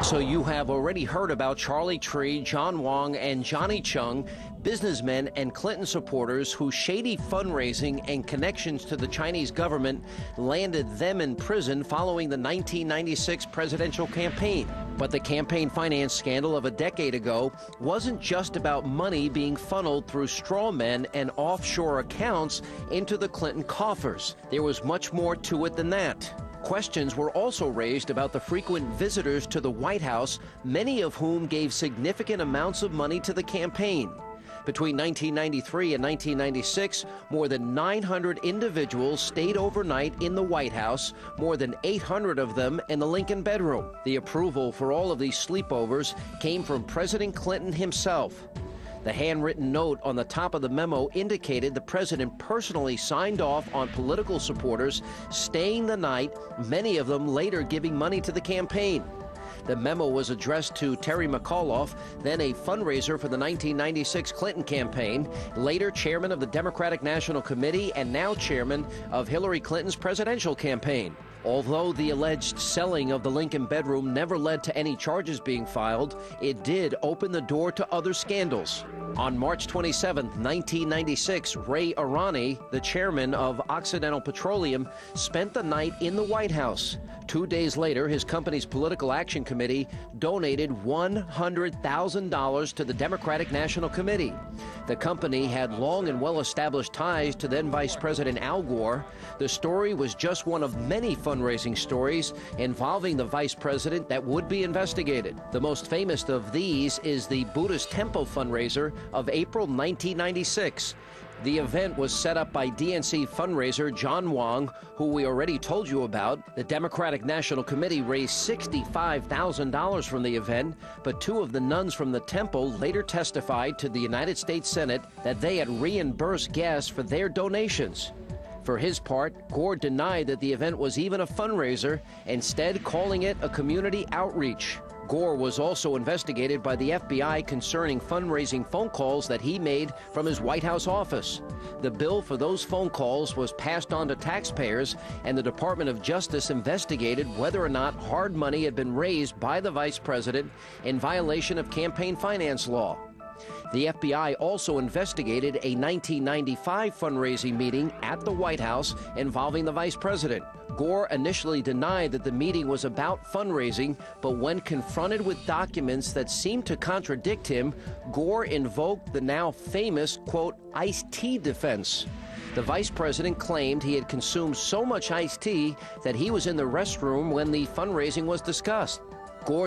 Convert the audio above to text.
So you have already heard about Charlie Tree, John Wong, and Johnny Chung, businessmen and Clinton supporters whose shady fundraising and connections to the Chinese government landed them in prison following the 1996 presidential campaign. But the campaign finance scandal of a decade ago wasn't just about money being funneled through straw men and offshore accounts into the Clinton coffers. There was much more to it than that. Questions were also raised about the frequent visitors to the White House, many of whom gave significant amounts of money to the campaign. Between 1993 and 1996, more than 900 individuals stayed overnight in the White House, more than 800 of them in the Lincoln bedroom. The approval for all of these sleepovers came from President Clinton himself. The handwritten note on the top of the memo indicated the president personally signed off on political supporters staying the night, many of them later giving money to the campaign. The memo was addressed to Terry McAuliffe, then a fundraiser for the 1996 Clinton campaign, later chairman of the Democratic National Committee and now chairman of Hillary Clinton's presidential campaign. Although the alleged selling of the Lincoln bedroom never led to any charges being filed, it did open the door to other scandals. On March 27, 1996, Ray Arani, the chairman of Occidental Petroleum, spent the night in the White House. 2 days later, his company's Political Action Committee donated $100,000 to the Democratic National Committee. The company had long and well-established ties to then Vice President Al Gore. The story was just one of many fundraising stories involving the vice president that would be investigated. The most famous of these is the Buddhist Temple fundraiser of April 1996. The event was set up by DNC fundraiser John Wong, who we already told you about. The Democratic National Committee raised $65,000 from the event, but two of the nuns from the temple later testified to the United States Senate that they had reimbursed guests for their donations. For his part, Gore denied that the event was even a fundraiser, instead calling it a community outreach. Gore was also investigated by the FBI concerning fundraising phone calls that he made from his White House office. The bill for those phone calls was passed on to taxpayers, and the Department of Justice investigated whether or not hard money had been raised by the vice president in violation of campaign finance law. The FBI also investigated a 1995 fundraising meeting at the White House involving the vice president. Gore initially denied that the meeting was about fundraising, but when confronted with documents that seemed to contradict him, Gore invoked the now famous, quote, iced tea defense. The vice president claimed he had consumed so much iced tea that he was in the restroom when the fundraising was discussed. Gore's